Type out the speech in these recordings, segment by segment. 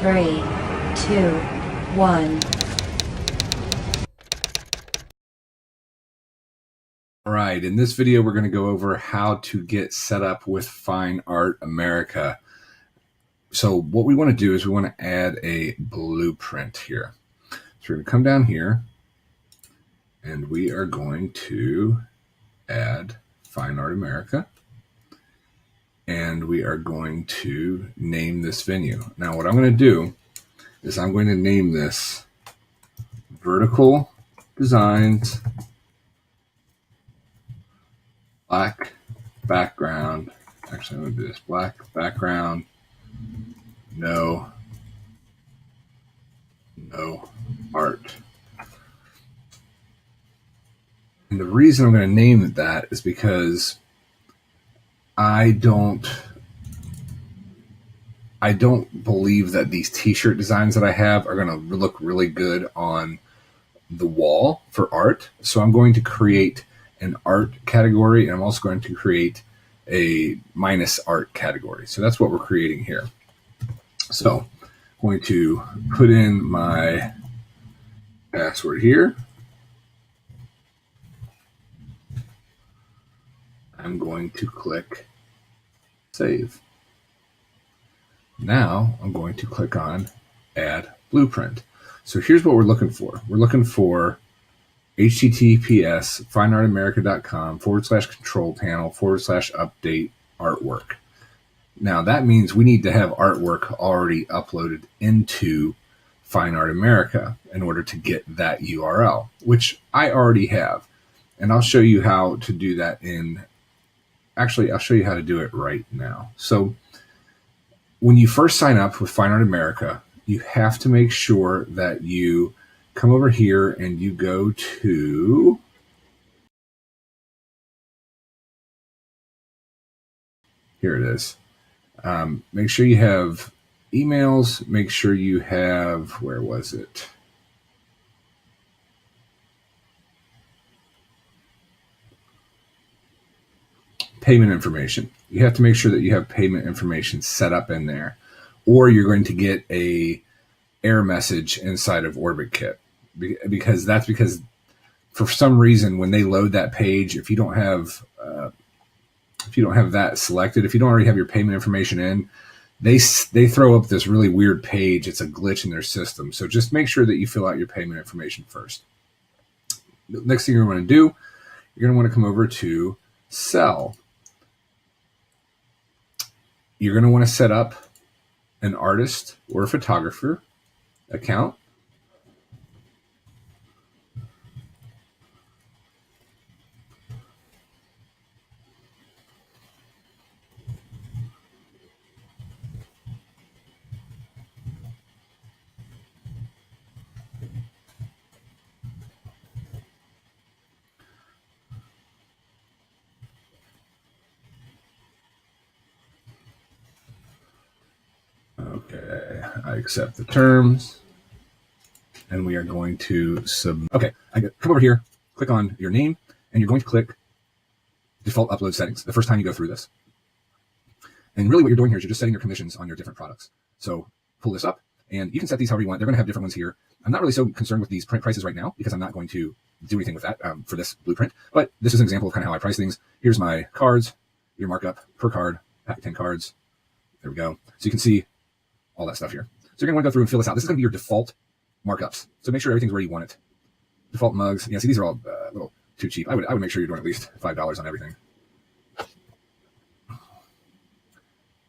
3, 2, 1. All right, in this video, we're going to go over how to get set up with Fine Art America. So what we want to do is we want to add a blueprint here. So we're going to come down here and we are going to add Fine Art America. And we are going to name this venue. Now what I'm going to do is I'm going to name this Vertical Designs Black Background. Actually, I'm going to do this black background, no art. And the reason I'm going to name it that is because I don't believe that these t-shirt designs that I have are going to look really good on the wall for art. So I'm going to create an art category, and I'm also going to create a minus art category. So that's what we're creating here. So I'm going to put in my password here. I'm going to click save. Now I'm going to click on add blueprint. So here's what we're looking for. We're looking for https fineartamerica.com/control panel/update artwork. Now that means we need to have artwork already uploaded into Fine Art America in order to get that URL, which I already have. And I'll show you how to do that I'll show you how to do it right now. So when you first sign up with Fine Art America, you have to make sure that you come over here and you go to here it is. Make sure you have emails. Make sure you have, where was it? Payment information. You have to make sure that you have payment information set up in there, or you're going to get a error message inside of OrbitKit, because for some reason when they load that page, if you don't have that selected, if you don't already have your payment information in, they throw up this really weird page. It's a glitch in their system. So just make sure that you fill out your payment information first. The next thing you're going to do, you're going to want to come over to sell. You're going to want to set up an artist or a photographer account. Okay, I accept the terms, and we are going to submit. Okay, come over here, click on your name, and you're going to click default upload settings the first time you go through this. And really what you're doing here is you're just setting your commissions on your different products. So pull this up, and you can set these however you want. They're going to have different ones here. I'm not really so concerned with these print prices right now because I'm not going to do anything with that for this blueprint. But this is an example of kind of how I price things. Here's my cards, your markup per card, pack of 10 cards. There we go. So you can see all that stuff here. So you're going to want to go through and fill this out. This is going to be your default markups. So make sure everything's where you want it. Default mugs. Yeah, see, these are all a little too cheap. I would make sure you're doing at least $5 on everything.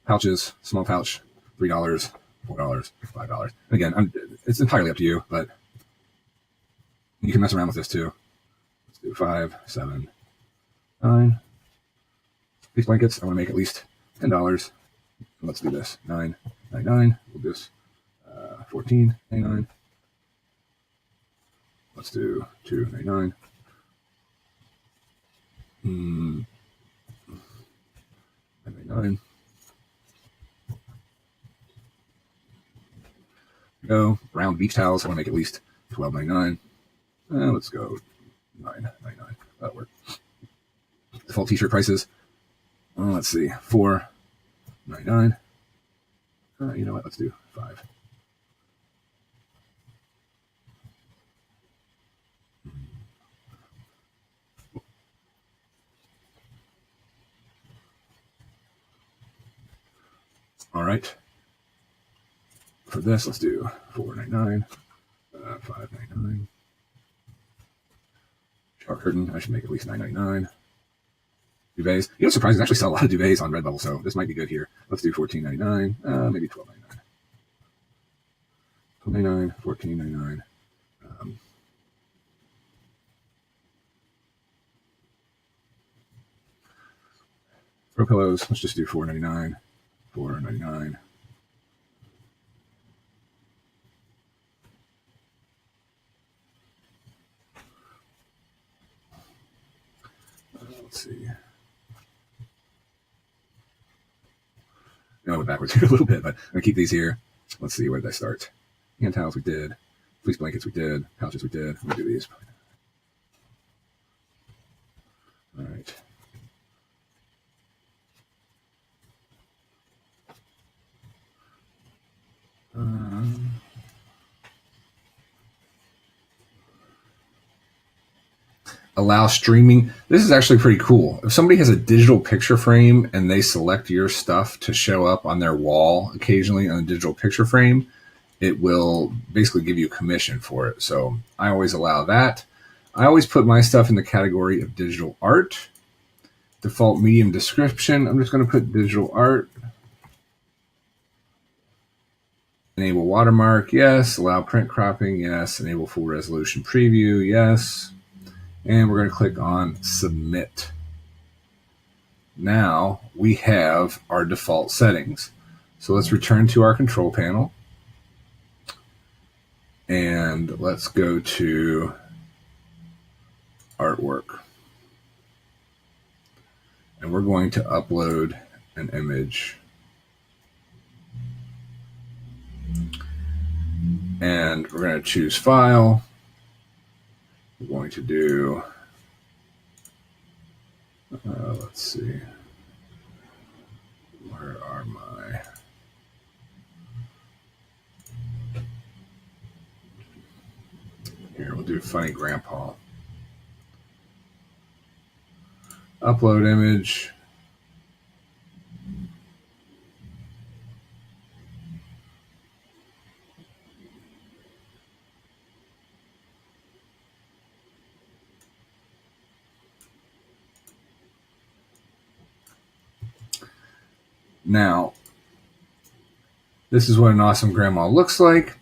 Pouches, small pouch, $3, $4, $5. Again, it's entirely up to you, but you can mess around with this too. Let's do 5, 7, 9. These blankets, I want to make at least $10. Let's do this. 9.99. We'll do this. 14.99. Let's do 2.99. 9.99. Go brown beach towels. I want to make at least $12.99. Let's go $9.99. That'll work. Default t-shirt prices. Let's see, $4.99. You know what? Let's do $5. right. For this, let's do 499, 599. Shower curtain, I should make at least 999. Duvets. You know, surprising, they actually sell a lot of duvets on Redbubble, so this might be good here. Let's do 1499, maybe 1299. 1299, 1499. Throw pillows, let's just do 499, 499. Let's see. I went backwards here a little bit, but I'm going to keep these here. Let's see, where did I start? Hand towels we did. Fleece blankets we did. Couches we did. Let me do these. All right. Allow streaming. This is actually pretty cool. If somebody has a digital picture frame and they select your stuff to show up on their wall occasionally on a digital picture frame, it will basically give you a commission for it. So I always allow that. I always put my stuff in the category of digital art. Default medium description, I'm just going to put digital art. Enable watermark, yes. Allow print cropping, yes. Enable full resolution preview, yes. And we're going to click on submit. Now we have our default settings. So let's return to our control panel. And let's go to artwork. And we're going to upload an image. And we're going to choose file. We're going to do, let's see, where are my, here, we'll do funny grandpa. Upload image. Now, this is what an awesome grandma looks like.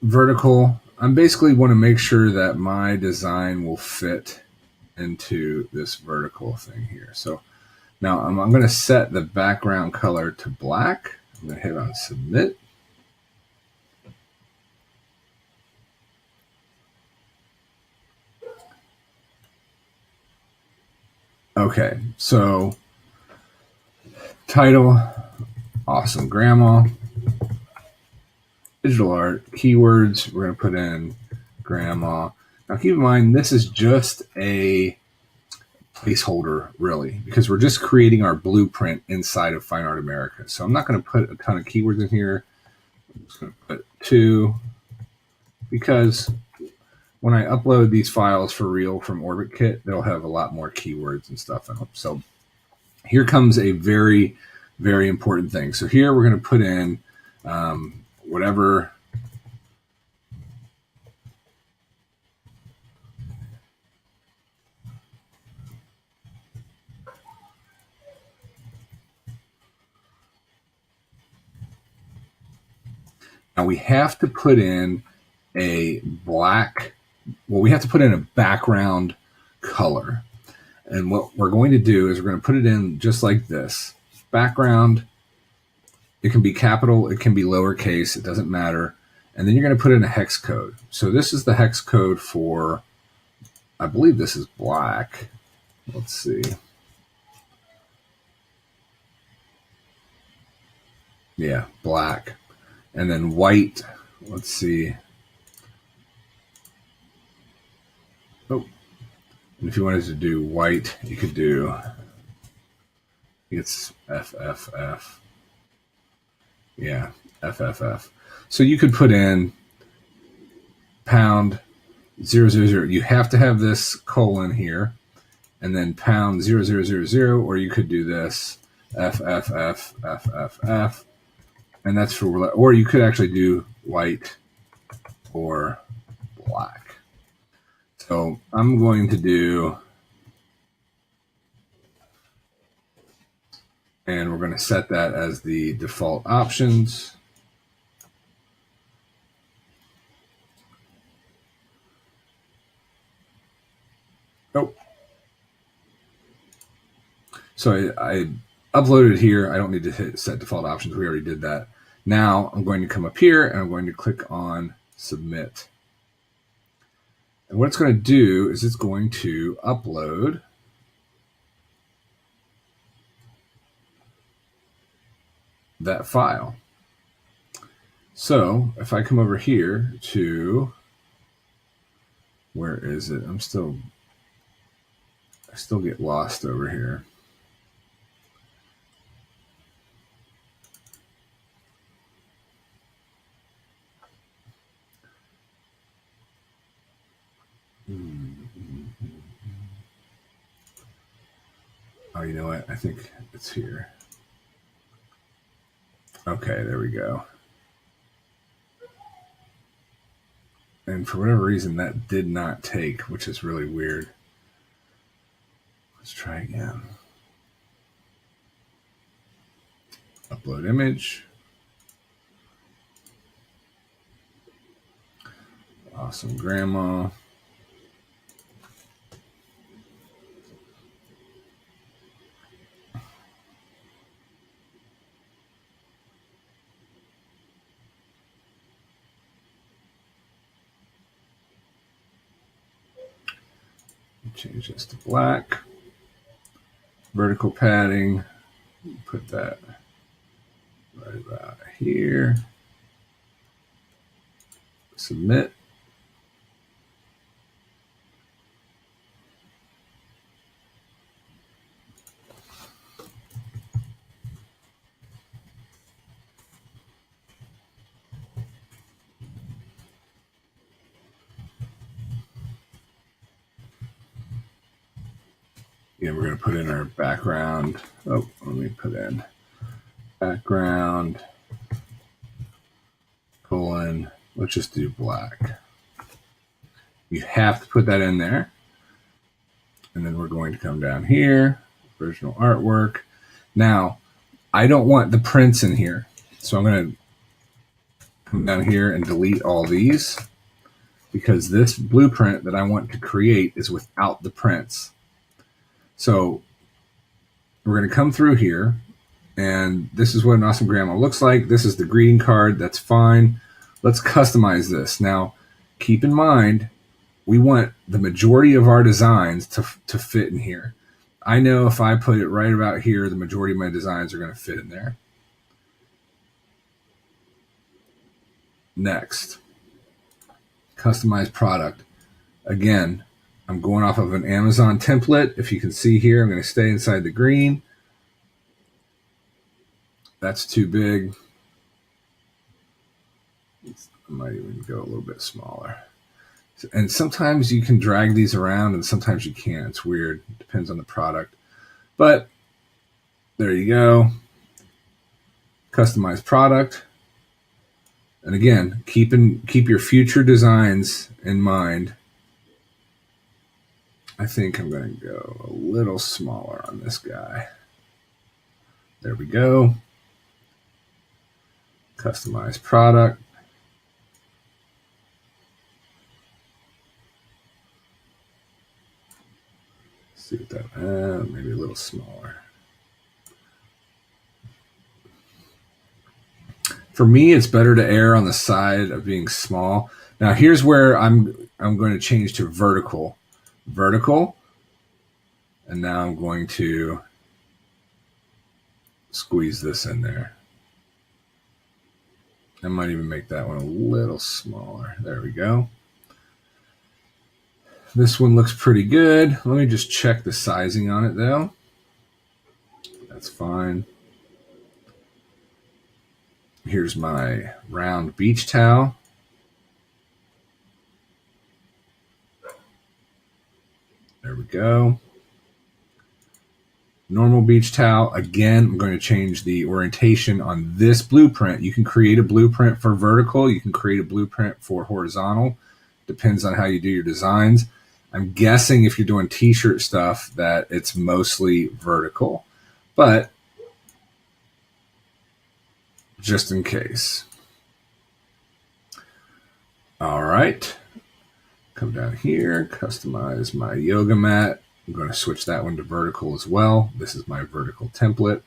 Vertical. I basically want to make sure that my design will fit into this vertical thing here. So now I'm going to set the background color to black. I'm going to hit on submit. Okay, so title, awesome grandma. Digital art, keywords, we're going to put in grandma. Now keep in mind, this is just a placeholder, really, because we're just creating our blueprint inside of Fine Art America. So I'm not going to put a ton of keywords in here. I'm just going to put 2, because when I upload these files for real from OrbitKit, they'll have a lot more keywords and stuff in them. So here comes a very, very important thing. So here we're going to put in whatever now we have to put in a black, well, we have to put in a background color. And what we're going to do is we're going to put it in just like this. Background, it can be capital, it can be lowercase, it doesn't matter. And then you're going to put in a hex code. So this is the hex code for, I believe this is black. Let's see. Yeah, black. And then white, let's see. Oh, and if you wanted to do white, you could do, it's FFF. Yeah, FFF. So you could put in pound 000. You have to have this colon here, and then pound 0000, or you could do this. F, F, F, F, F, F. And that's for, or you could actually do white or black. So I'm going to do, and we're going to set that as the default options. Oh. So I uploaded here. I don't need to hit set default options. We already did that. Now I'm going to come up here and I'm going to click on submit. And what it's going to do is it's going to upload that file. So if I come over here to, where is it? I still get lost over here. Oh, you know what? I think it's here. Okay, there we go. And for whatever reason, that did not take, which is really weird. Let's try again. Upload image. Awesome grandma. Change this to black. Vertical padding. Put that right about here. Submit. Yeah, we're going to put in our background. Oh, let me put in background, colon, let's just do black. You have to put that in there. And then we're going to come down here, original artwork. Now, I don't want the prints in here. So I'm going to come down here and delete all these because this blueprint that I want to create is without the prints. So we're going to come through here, and this is what an awesome grandma looks like. This is the greeting card. That's fine. Let's customize this. Now, keep in mind, we want the majority of our designs to fit in here. I know if I put it right about here, the majority of my designs are going to fit in there. Next, customize product. Again, I'm going off of an Amazon template. If you can see here, I'm going to stay inside the green. That's too big. I might even go a little bit smaller. And sometimes you can drag these around and sometimes you can't. It's weird. It depends on the product. But there you go. Customize product. And again, keep your future designs in mind. I think I'm going to go a little smaller on this guy. There we go. Customize product. See what that, maybe a little smaller. For me, it's better to err on the side of being small. Now, here's where I'm going to change to vertical. Vertical. And now I'm going to squeeze this in there. I might even make that one a little smaller. There we go. This one looks pretty good. Let me just check the sizing on it, though. That's fine. Here's my round beach towel. There we go. Normal beach towel. Again, I'm going to change the orientation on this blueprint. You can create a blueprint for vertical. You can create a blueprint for horizontal. Depends on how you do your designs. I'm guessing if you're doing t-shirt stuff that it's mostly vertical, but just in case. All right. Come down here, customize my yoga mat. I'm going to switch that one to vertical as well. This is my vertical template.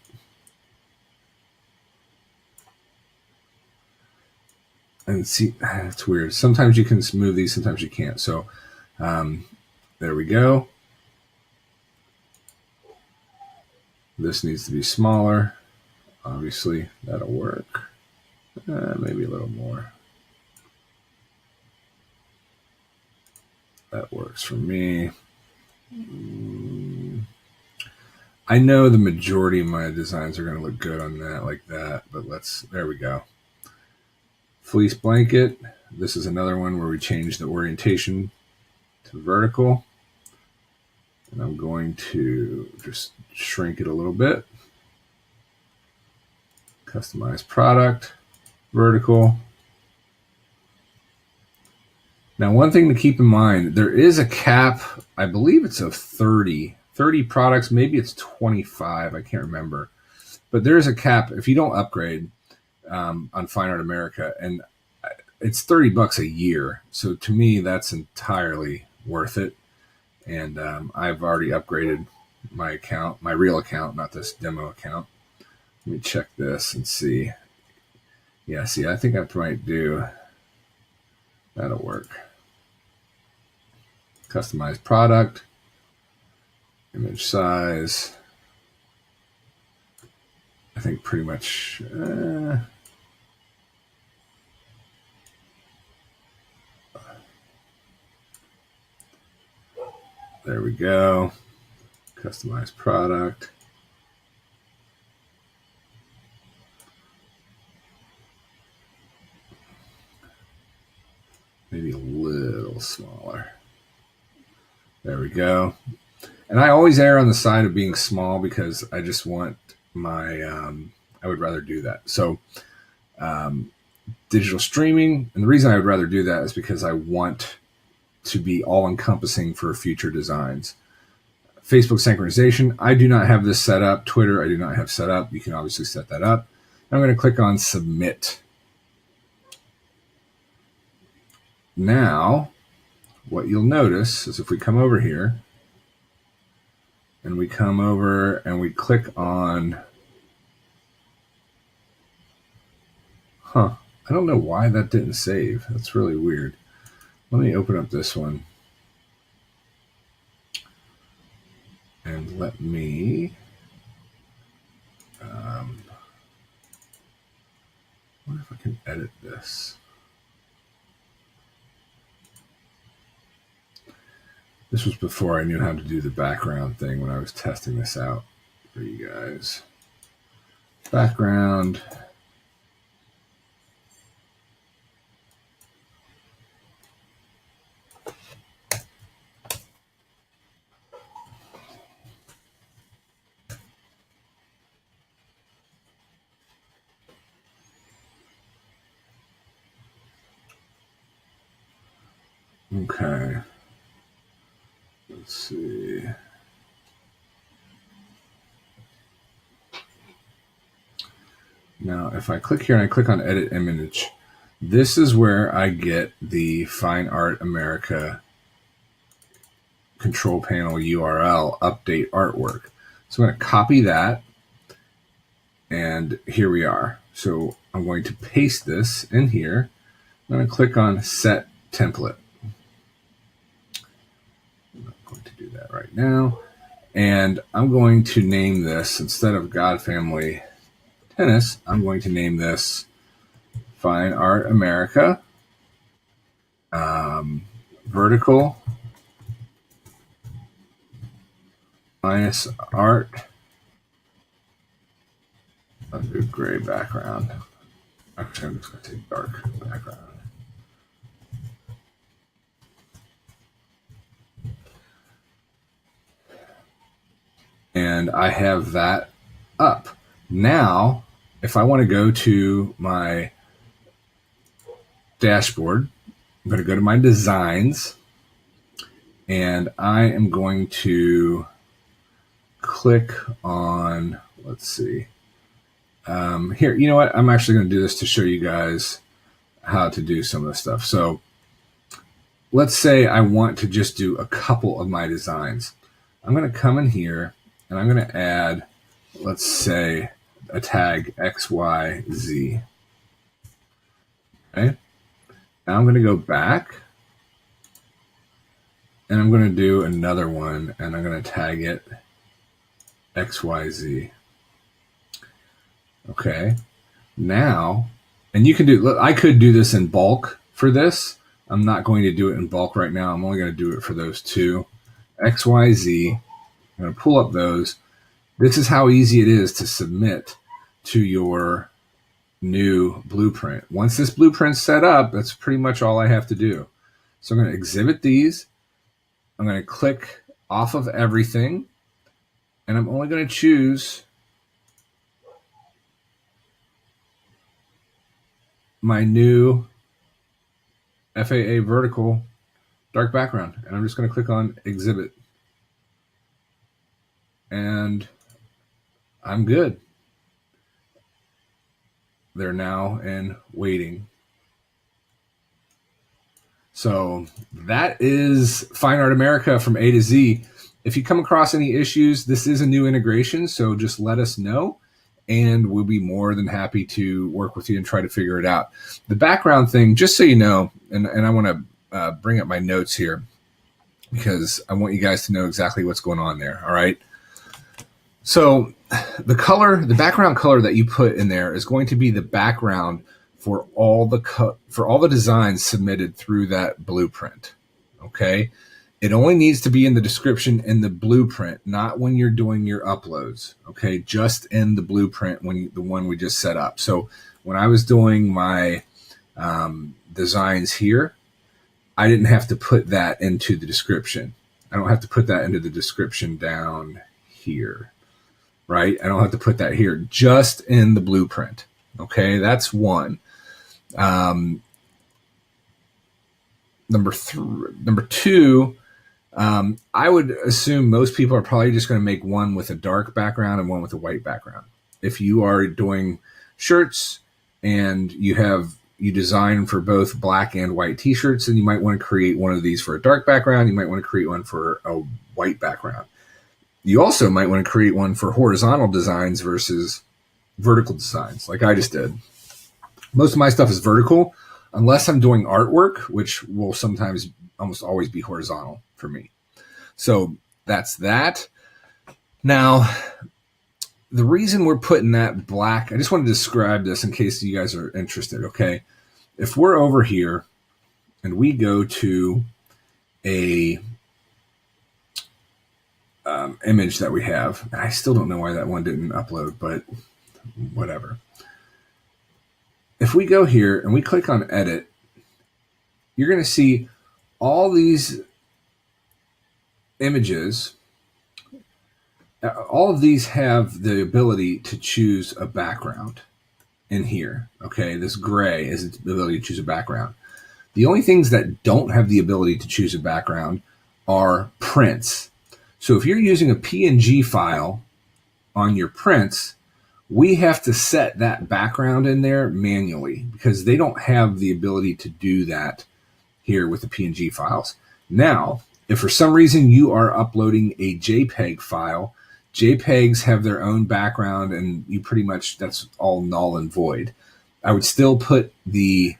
And see, it's weird. Sometimes you can move these, sometimes you can't. So there we go. This needs to be smaller. Obviously, that'll work. Maybe a little more. That works for me. I know the majority of my designs are going to look good on that like that, but there we go. Fleece blanket. This is another one where we change the orientation to vertical. And I'm going to just shrink it a little bit. Customize product, vertical. Now, one thing to keep in mind, there is a cap, I believe it's of 30 products, maybe it's 25, I can't remember. But there is a cap if you don't upgrade on Fine Art America, and it's $30 a year. So to me, that's entirely worth it. And I've already upgraded my account, my real account, not this demo account. Let me check this and see. Yeah, see, I think I might do, that'll work. Customize product, image size. I think pretty much, there we go. Customize product. Maybe a little smaller. There we go. And I always err on the side of being small because I just want my, I would rather do that. So digital streaming, and the reason I would rather do that is because I want to be all encompassing for future designs. Facebook synchronization, I do not have this set up. Twitter, I do not have set up. You can obviously set that up. I'm going to click on submit. Now, what you'll notice is if we come over here and we come over and we click on, I don't know why that didn't save. That's really weird. Let me open up this one. And let me, wonder if I can edit this. This was before I knew how to do the background thing when I was testing this out for you guys. Background. Okay. Let's see. Now, if I click here and I click on Edit Image, this is where I get the Fine Art America control panel URL, update artwork. So I'm going to copy that, and here we are. So I'm going to paste this in here. I'm going to click on Set Template. I'm not going to do that right now. And I'm going to name this, instead of God Family Tennis, I'm going to name this Fine Art America Vertical minus art. I'll do gray background. Actually, I'm just going to take dark background. And And I have that up. Now, if I want to go to my dashboard, I'm going to go to my designs, and I am going to click on, let's see, here, you know what? I'm actually going to do this to show you guys how to do some of the stuff. So let's say I want to just do a couple of my designs. I'm going to come in here and I'm going to add, let's say, a tag XYZ. Okay. Now I'm going to go back and I'm going to do another one and I'm going to tag it XYZ. Okay. Now, and you can do, I could do this in bulk for this. I'm not going to do it in bulk right now. I'm only going to do it for those two. XYZ. I'm going to pull up those. This is how easy it is to submit to your new blueprint. Once this blueprint's set up, that's pretty much all I have to do. So I'm going to exhibit these. I'm going to click off of everything, and I'm only going to choose my new FAA vertical dark background, and I'm just going to click on exhibit, and I'm good. They're now in waiting. So that is Fine Art America from A to Z. If you come across any issues, this is a new integration, so just let us know, and we'll be more than happy to work with you and try to figure it out. The background thing, just so you know, and I want to bring up my notes here because I want you guys to know exactly what's going on there, all right? So the background color that you put in there is going to be the background for all the designs submitted through that blueprint. Okay, it only needs to be in the description in the blueprint, not when you're doing your uploads. Okay, just in the blueprint the one we just set up. So when I was doing my designs here, I didn't have to put that into the description. I don't have to put that into the description down here. Right? I don't have to put that here, just in the blueprint. Okay, that's one. Number two, I would assume most people are probably just going to make one with a dark background and one with a white background. If you are doing shirts and you design for both black and white t-shirts, then you might want to create one of these for a dark background. You might want to create one for a white background. You also might want to create one for horizontal designs versus vertical designs, like I just did. Most of my stuff is vertical, unless I'm doing artwork, which will sometimes almost always be horizontal for me. So that's that. Now, the reason we're putting that black, I just want to describe this in case you guys are interested, okay? If we're over here and we go to a image that we have. I still don't know why that one didn't upload, but whatever. If we go here and we click on edit, you're going to see all these images. All of these have the ability to choose a background in here. Okay, this gray is the ability to choose a background. The only things that don't have the ability to choose a background are prints. So if you're using a PNG file on your prints, we have to set that background in there manually because they don't have the ability to do that here with the PNG files. Now, if for some reason you are uploading a JPEG file, JPEGs have their own background and you pretty much, that's all null and void. I would still put the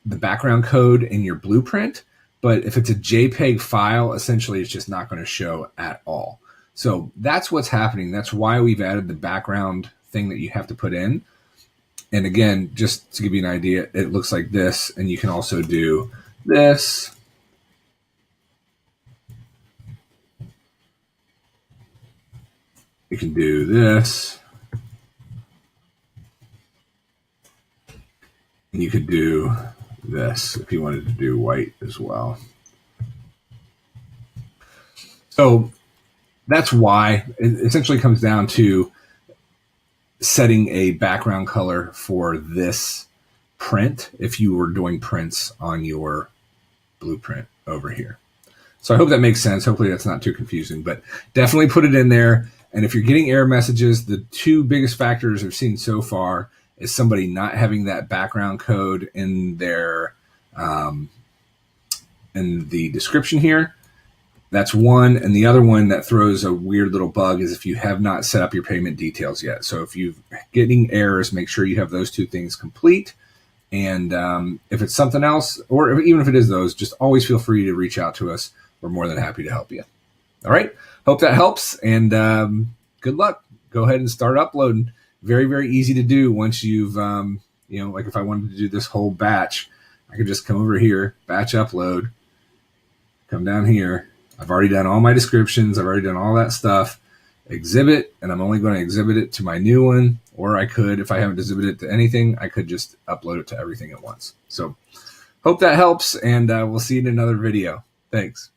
background code in your blueprint, but if it's a JPEG file, essentially it's just not going to show at all. So that's what's happening. That's why we've added the background thing that you have to put in. And again, just to give you an idea, it looks like this, and you can also do this. You can do this. And you could do this if you wanted to do white as well. So that's why it essentially comes down to setting a background color for this print if you were doing prints on your blueprint over here. So I hope that makes sense. Hopefully that's not too confusing, but definitely put it in there. And if you're getting error messages, the two biggest factors I've seen so far is somebody not having that background code in their in the description here. That's one. And the other one that throws a weird little bug is if you have not set up your payment details yet. So if you're getting errors, make sure you have those two things complete. And if it's something else, or even if it is those, just always feel free to reach out to us. We're more than happy to help you. All right. Hope that helps. And good luck. Go ahead and start uploading. Very, very easy to do once you've, like if I wanted to do this whole batch, I could just come over here, batch upload, come down here. I've already done all my descriptions. I've already done all that stuff. Exhibit, and I'm only going to exhibit it to my new one. Or I could, if I haven't exhibited it to anything, I could just upload it to everything at once. So hope that helps, and we'll see you in another video. Thanks.